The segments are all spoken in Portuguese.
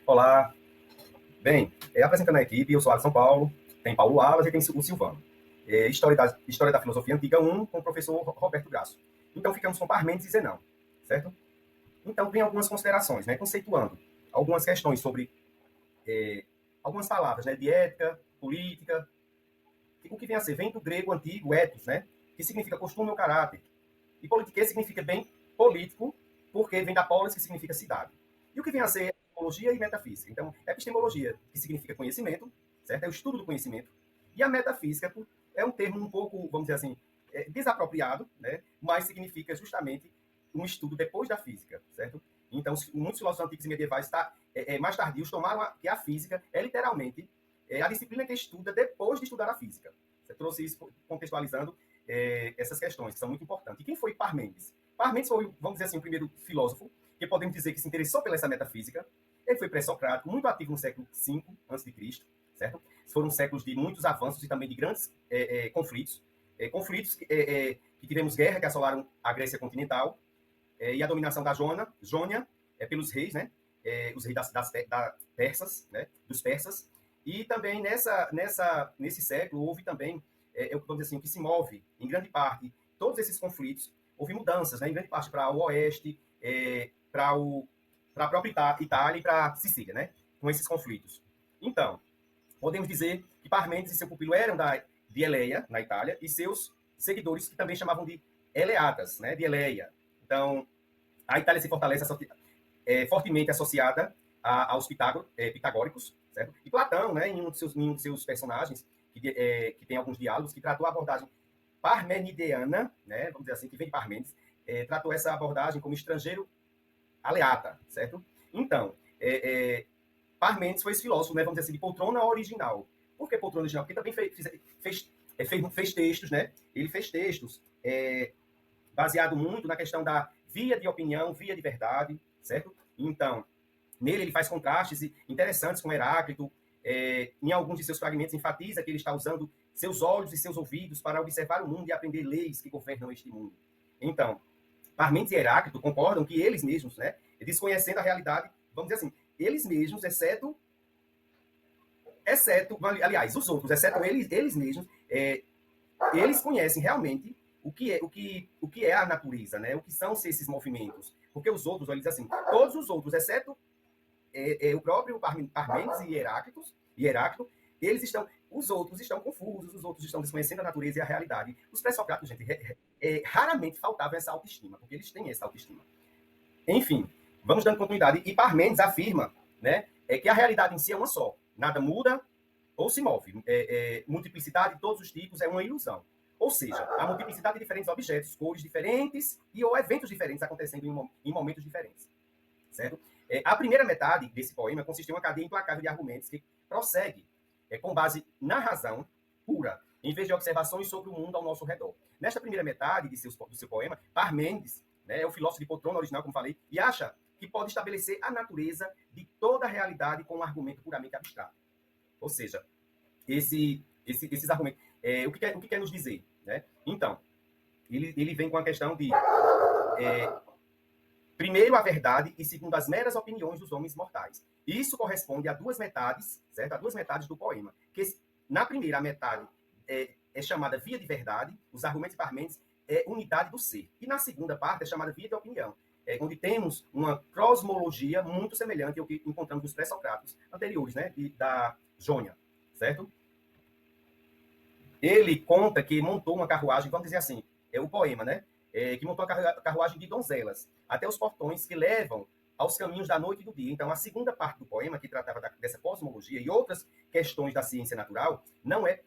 Olá. Bem, apresentando a equipe, eu sou Alisson Paulo, tem Paulo Alas e tem o Silvano. História da Filosofia Antiga 1, com o professor Roberto Graço. Então, ficamos com Parmênides e Zenão, certo? Então, tem algumas considerações, né, conceituando algumas questões sobre algumas palavras, né, de ética, política, o que vem a ser, vem do grego antigo, ethos, né, que significa costume ou caráter. E politiquês significa bem político, porque vem da polis, que significa cidade. E o que vem a ser epistemologia e metafísica? Então, epistemologia, que significa conhecimento, certo? É o estudo do conhecimento. E a metafísica é um termo um pouco, vamos dizer assim, desapropriado, né? Mas significa justamente um estudo depois da física, certo? Então, muitos filósofos antigos e medievais mais tardios tomaram que a física é literalmente a disciplina que estuda depois de estudar a física. Você trouxe isso contextualizando essas questões, que são muito importantes. E quem foi Parmênides? Parmênides foi, vamos dizer assim, o primeiro filósofo que podemos dizer que se interessou pela essa metafísica. Ele foi pré-socrático, muito ativo no século V a.C., certo? Foram séculos de muitos avanços e também de grandes conflitos. Conflitos que tivemos guerra que assolaram a Grécia continental e a dominação da Jônia pelos reis, né? Os reis das persas, né? Dos persas. E também nesse século houve também, vamos dizer assim, o que se move, em grande parte, todos esses conflitos, houve mudanças, né, em grande parte para o oeste, para a própria Itália e para a Sicília, né, com esses conflitos. Então, podemos dizer que Parmênides e seu pupilo eram de Eleia, na Itália, e seus seguidores, que também chamavam de Eleatas, né, de Eleia. Então, a Itália se fortalece fortemente associada aos pitagóricos, certo? E Platão, né, em um de seus personagens, que tem alguns diálogos, que tratou a abordagem parmenideana, né, vamos dizer assim, que vem de Parmênides, tratou essa abordagem como estrangeiro aleata, certo? Então, Parmênides foi esse filósofo, né, vamos dizer assim, de poltrona original. Por que poltrona original? Porque também fez textos, né? Ele fez textos baseado muito na questão da via de opinião, via de verdade, certo? Então, nele ele faz contrastes interessantes com Heráclito. Em alguns de seus fragmentos enfatiza que ele está usando seus olhos e seus ouvidos para observar o mundo e aprender leis que governam este mundo. Então, Parmênides e Heráclito concordam que eles mesmos, né, desconhecendo a realidade, vamos dizer assim, eles mesmos, exceto aliás, os outros, exceto eles mesmos, eles conhecem realmente o que é a natureza, né? O que são esses movimentos. Porque os outros, eles assim, todos os outros, exceto o próprio Parmênides e Heráclito, os outros estão confusos, os outros estão desconhecendo a natureza e a realidade. Os pré-socráticos, gente, raramente faltava essa autoestima, porque eles têm essa autoestima. Enfim, vamos dando continuidade. E Parmênides afirma, né, que a realidade em si é uma só. Nada muda ou se move. Multiplicidade de todos os tipos é uma ilusão. Ou seja, a multiplicidade de diferentes objetos, cores diferentes ou eventos diferentes acontecendo em momentos diferentes. Certo? A primeira metade desse poema consiste em uma cadeia implacável de argumentos que prossegue com base na razão pura, em vez de observações sobre o mundo ao nosso redor. Nesta primeira metade do seu poema, Parmênides, né, é o filósofo de poltrona original, como falei, e acha que pode estabelecer a natureza de toda a realidade com um argumento puramente abstrato. Ou seja, esses argumentos, o que quer nos dizer? Né? Então, ele vem com a questão de primeiro a verdade e segundo as meras opiniões dos homens mortais. Isso corresponde a duas metades, certo? A duas metades do poema. Que na primeira metade é chamada via de verdade, os argumentos de Parmênides é unidade do ser. E na segunda parte é chamada via de opinião, onde temos uma cosmologia muito semelhante ao que encontramos nos pré-socráticos anteriores, né? Da Jônia, certo? Ele conta que montou uma carruagem, vamos dizer assim, o poema, né? Que montou uma carruagem de donzelas até os portões que levam aos caminhos da noite e do dia. Então, a segunda parte do poema, que tratava dessa cosmologia e outras questões da ciência natural, não é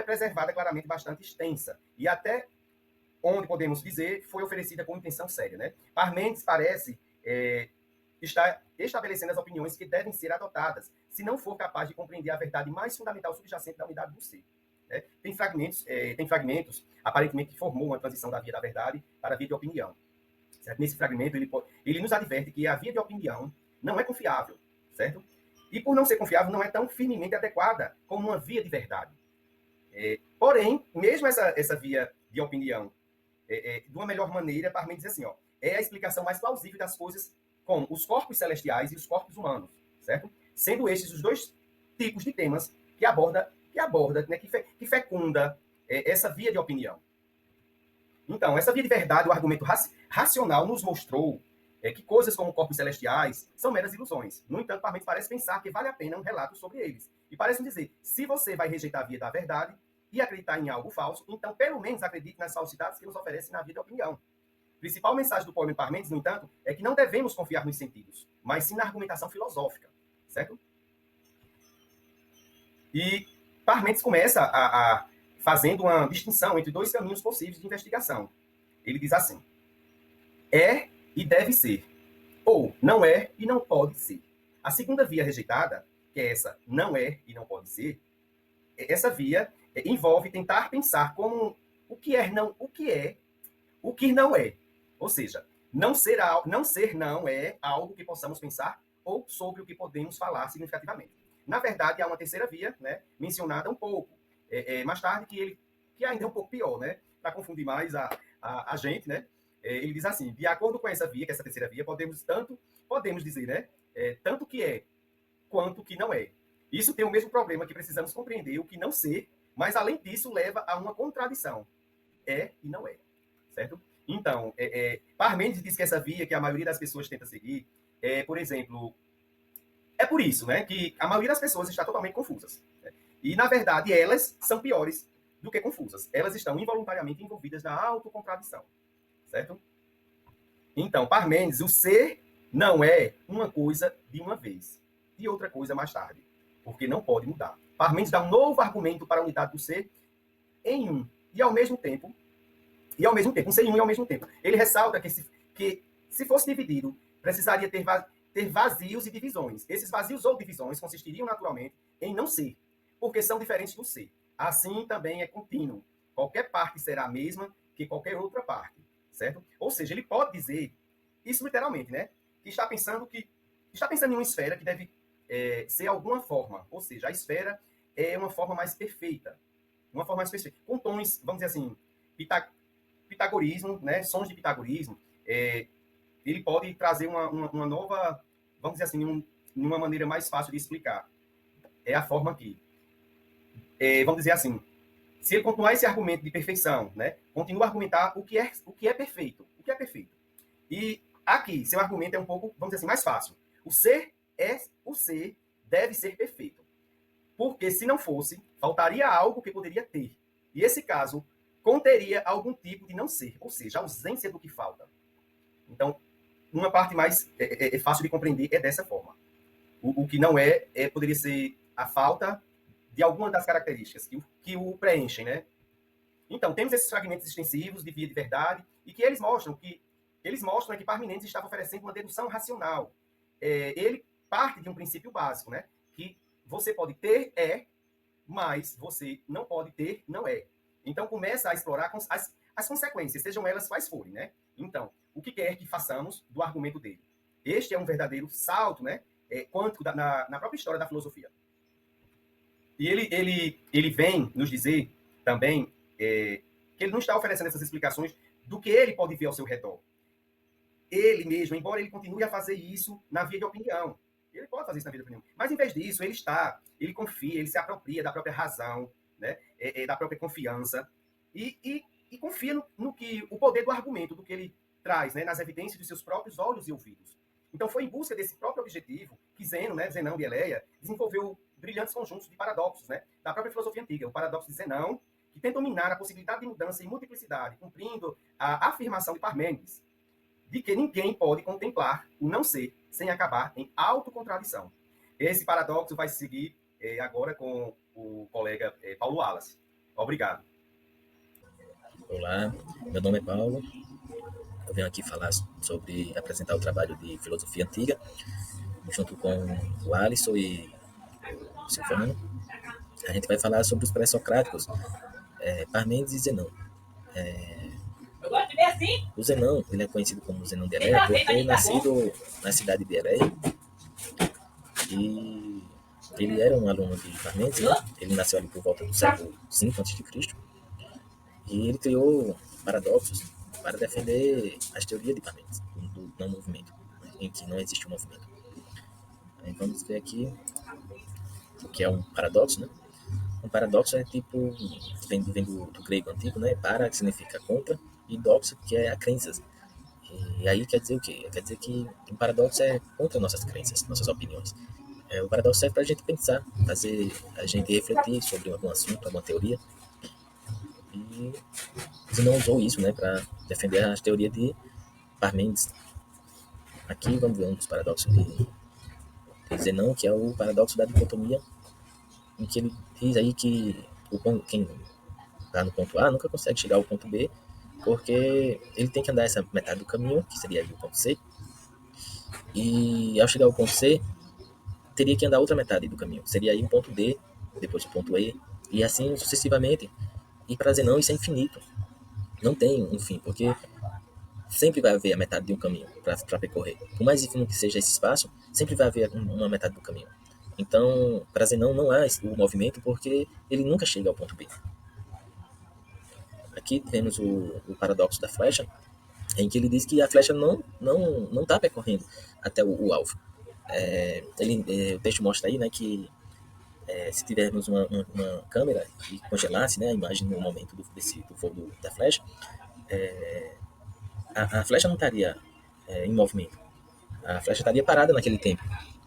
preservada, claramente bastante extensa. E até onde podemos dizer foi oferecida com intenção séria. Né? Parmênides parece estar estabelecendo as opiniões que devem ser adotadas, se não for capaz de compreender a verdade mais fundamental subjacente da unidade do ser. Tem fragmentos, aparentemente, que formou uma transição da via da verdade para a via de opinião. Certo? Nesse fragmento, ele nos adverte que a via de opinião não é confiável, certo? E por não ser confiável, não é tão firmemente adequada como uma via de verdade. Porém, mesmo essa via de opinião, de uma melhor maneira, Parmênides diz assim, é a explicação mais plausível das coisas como os corpos celestiais e os corpos humanos, certo? sendo esses os dois tipos de temas que aborda, né, que fecunda essa via de opinião. Então, essa via de verdade, o argumento racional nos mostrou que coisas como corpos celestiais são meras ilusões. No entanto, Parmênides parece pensar que vale a pena um relato sobre eles. E parece dizer, se você vai rejeitar a via da verdade e acreditar em algo falso, então pelo menos acredite nas falsidades que nos oferecem na via de opinião. A principal mensagem do poema de Parmênides, no entanto, é que não devemos confiar nos sentidos, mas sim na argumentação filosófica, certo? E Parmênides começa fazendo uma distinção entre dois caminhos possíveis de investigação. Ele diz assim, é e deve ser, ou não é e não pode ser. A segunda via rejeitada, que é essa não é e não pode ser, essa via envolve tentar pensar como o que é, o que não é. Ou seja, não ser não é algo que possamos pensar ou sobre o que podemos falar significativamente. Na verdade, há uma terceira via, né, mencionada um pouco mais tarde, que ainda é um pouco pior, né, para confundir mais a gente, né. Ele diz assim, de acordo com essa via, que é essa terceira via, podemos dizer, né, tanto que é quanto que não é. Isso tem o mesmo problema que precisamos compreender o que não ser, mas além disso leva a uma contradição. É e não é, certo? Então, Parmênides diz que essa via que a maioria das pessoas tenta seguir, por exemplo, é por isso, né, que a maioria das pessoas está totalmente confusas. Né? E, na verdade, elas são piores do que confusas. Elas estão involuntariamente envolvidas na autocontradição, certo? Então, Parmênides, o ser não é uma coisa de uma vez e outra coisa mais tarde, porque não pode mudar. Parmênides dá um novo argumento para a unidade do ser em um, e ao mesmo tempo, um ser em um e ao mesmo tempo. Ele ressalta que se fosse dividido, precisaria ter vazios e divisões. Esses vazios ou divisões consistiriam naturalmente em não ser, porque são diferentes do ser. Assim também é contínuo. Qualquer parte será a mesma que qualquer outra parte, certo? Ou seja, ele pode dizer isso literalmente, né? Que está pensando em uma esfera que deve ser alguma forma, ou seja, a esfera é uma forma mais perfeita, com tons, vamos dizer assim, pitagorismo, né? Sons de pitagorismo. Ele pode trazer uma nova, vamos dizer assim, uma maneira mais fácil de explicar. É a forma aqui. Vamos dizer assim, se ele continuar esse argumento de perfeição, né, continua a argumentar o que é perfeito. O que é perfeito. E aqui, seu argumento é um pouco, vamos dizer assim, mais fácil. O ser deve ser perfeito. Porque se não fosse, faltaria algo que poderia ter. E esse caso conteria algum tipo de não ser, ou seja, a ausência do que falta. Então, uma parte mais fácil de compreender é dessa forma. O que não poderia ser a falta de alguma das características que o preenchem, né? Então, temos esses fragmentos extensivos de via de verdade e que eles mostram que Parmênides estava oferecendo uma dedução racional. Ele parte de um princípio básico, né? Que você pode ter, mas você não pode ter, não é. Então, começa a explorar as consequências, sejam elas quais forem, né? Então, o que quer que façamos do argumento dele? Este é um verdadeiro salto, né? Quântico na própria história da filosofia. E ele vem nos dizer também que ele não está oferecendo essas explicações do que ele pode ver ao seu redor. Ele mesmo, embora ele continue a fazer isso na via de opinião, ele pode fazer isso na via de opinião, mas em vez disso, ele confia, ele se apropria da própria razão, né? Da própria confiança, e confia no que o poder do argumento, do que ele traz, né? Nas evidências dos seus próprios olhos e ouvidos. Então, foi em busca desse próprio objetivo que Zenão de Eleia, desenvolveu brilhantes conjuntos de paradoxos, né? Da própria filosofia antiga. O paradoxo de Zenão, que tenta dominar a possibilidade de mudança e multiplicidade, cumprindo a afirmação de Parmênides, de que ninguém pode contemplar o não ser sem acabar em autocontradição. Esse paradoxo vai seguir agora com o colega Paulo Wallace. Obrigado. Olá, meu nome é Paulo. Eu venho aqui apresentar o trabalho de filosofia antiga, junto com o Alisson e o Silvano. A gente vai falar sobre os pré-socráticos, Parmênides e Zenão. O Zenão, ele é conhecido como Zenão de Eleia, porque é nascido na cidade de Eleia, e ele era um aluno de Parmênides, né? Ele nasceu ali por volta do século V a.C., e ele criou paradoxos para defender as teorias de Parmênides, do não movimento, em que não existe um movimento. Vamos ver aqui o que é um paradoxo, né? Um paradoxo é tipo, vem do grego antigo, né? Para, que significa contra, e doxo, que é a crenças. E aí quer dizer o quê? Quer dizer que um paradoxo é contra nossas crenças, nossas opiniões. O paradoxo serve para a gente pensar, fazer a gente refletir sobre algum assunto, alguma teoria. E Zenão usou isso, né, para defender as teorias de Parmênides. Aqui vamos ver um dos paradoxos de Zenão, que é o paradoxo da dicotomia, em que ele diz aí que quem está no ponto A nunca consegue chegar ao ponto B, porque ele tem que andar essa metade do caminho, que seria aí o ponto C, e ao chegar ao ponto C, teria que andar outra metade do caminho, seria aí o ponto D, depois o ponto E, e assim sucessivamente. E para Zenão isso é infinito, não tem um fim, porque sempre vai haver a metade de um caminho para percorrer. Por mais ínfimo que seja esse espaço, sempre vai haver uma metade do caminho. Então, para Zenão não há o movimento porque ele nunca chega ao ponto B. Aqui temos o paradoxo da flecha, em que ele diz que a flecha não está percorrendo até o alvo. O texto mostra aí, né, que se tivermos uma câmera que congelasse, né, a imagem no momento do voo da flecha, a flecha não estaria em movimento. A flecha estaria parada naquele tempo.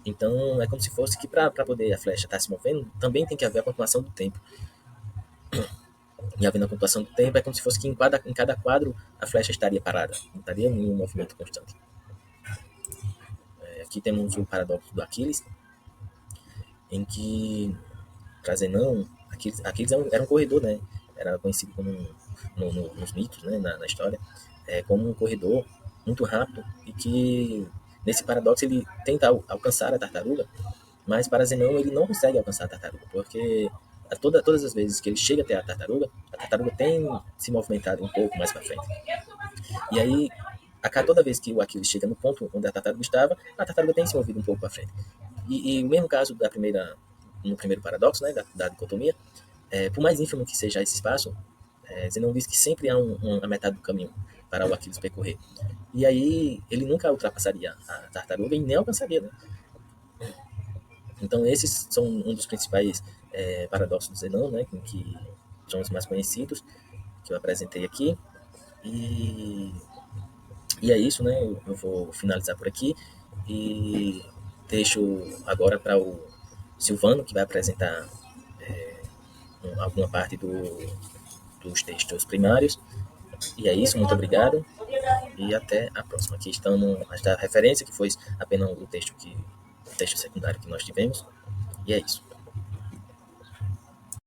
Então, é como se fosse que para poder a flecha estar se movendo, também tem que haver a continuação do tempo. E havendo a pontuação do tempo, é como se fosse que em cada quadro a flecha estaria parada, não estaria em um movimento constante. Aqui temos o paradoxo do Aquiles, em que, para Zenão, Aquiles era um corredor, né? Era conhecido como, nos mitos, né? na história, como um corredor muito rápido, e que, nesse paradoxo, ele tenta alcançar a tartaruga, mas para Zenão ele não consegue alcançar a tartaruga, porque todas as vezes que ele chega até a tartaruga tem se movimentado um pouco mais para frente. E aí, toda vez que o Aquiles chega no ponto onde a tartaruga estava, a tartaruga tem se movido um pouco para frente. E o mesmo caso no primeiro paradoxo, né, da dicotomia, por mais ínfimo que seja esse espaço, Zenão diz que sempre há uma metade do caminho para o Aquiles percorrer. E aí ele nunca ultrapassaria a tartaruga e nem alcançaria, né? Então esses são um dos principais paradoxos do Zenão, né, que são os mais conhecidos, que eu apresentei aqui. E é isso, né? Eu vou finalizar por aqui e deixo agora para o Silvano, que vai apresentar alguma parte dos textos primários. E é isso, muito obrigado e até a próxima. Aqui estamos a referência, que foi apenas o texto secundário que nós tivemos. E é isso.